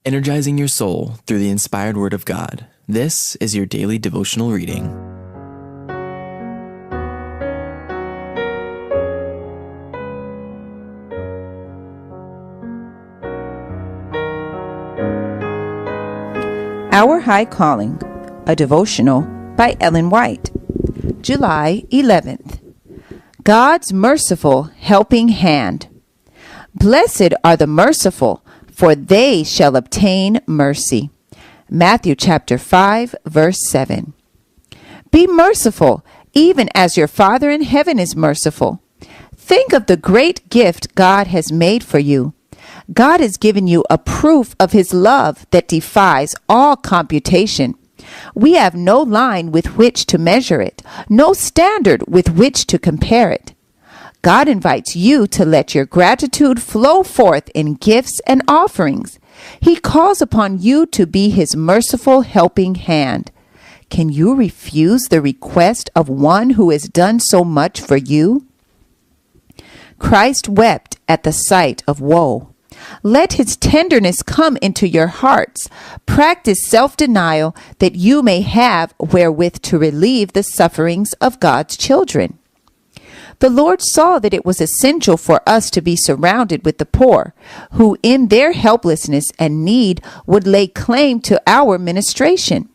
energizing your soul through the inspired Word of God. This is your daily devotional reading. Our High Calling, a devotional by Ellen White, July 11th. God's merciful helping hand. Blessed are the merciful, for they shall obtain mercy. Matthew chapter 5, verse 7. Be merciful, even as your Father in heaven is merciful. Think of the great gift God has made for you. God has given you a proof of His love that defies all computation. We have no line with which to measure it, no standard with which to compare it. God invites you to let your gratitude flow forth in gifts and offerings. He calls upon you to be His merciful helping hand. Can you refuse the request of one who has done so much for you? Christ wept at the sight of woe. Let His tenderness come into your hearts. Practice self-denial that you may have wherewith to relieve the sufferings of God's children. The Lord saw that it was essential for us to be surrounded with the poor, who in their helplessness and need would lay claim to our ministration.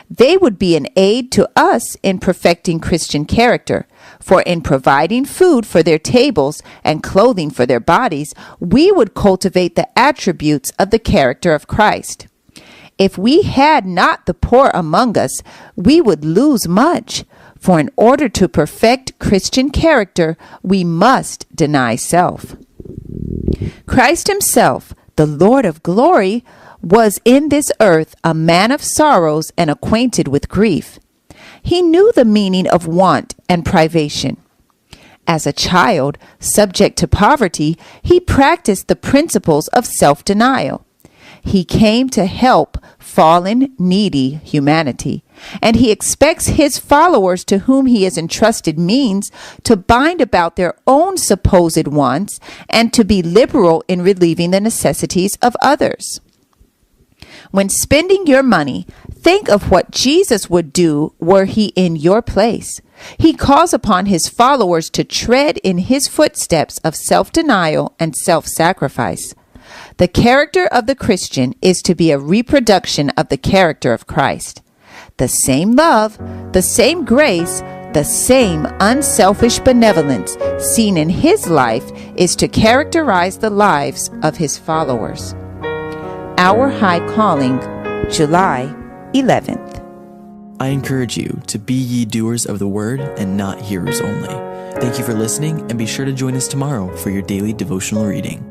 They would be an aid to us in perfecting Christian character, for in providing food for their tables and clothing for their bodies, we would cultivate the attributes of the character of Christ. If we had not the poor among us, we would lose much, for in order to perfect Christian character, we must deny self. Christ Himself, the Lord of glory, was in this earth a man of sorrows and acquainted with grief. He knew the meaning of want and privation. As a child, subject to poverty, He practiced the principles of self-denial. He came to help fallen, needy humanity, and He expects His followers to whom He has entrusted means to bind about their own supposed wants and to be liberal in relieving the necessities of others. When spending your money, think of what Jesus would do were He in your place. He calls upon His followers to tread in His footsteps of self-denial and self-sacrifice. The character of the Christian is to be a reproduction of the character of Christ. The same love, the same grace, the same unselfish benevolence seen in His life is to characterize the lives of His followers. Our High Calling, July 11th. I encourage you to be ye doers of the word and not hearers only. Thank you for listening, and be sure to join us tomorrow for your daily devotional reading.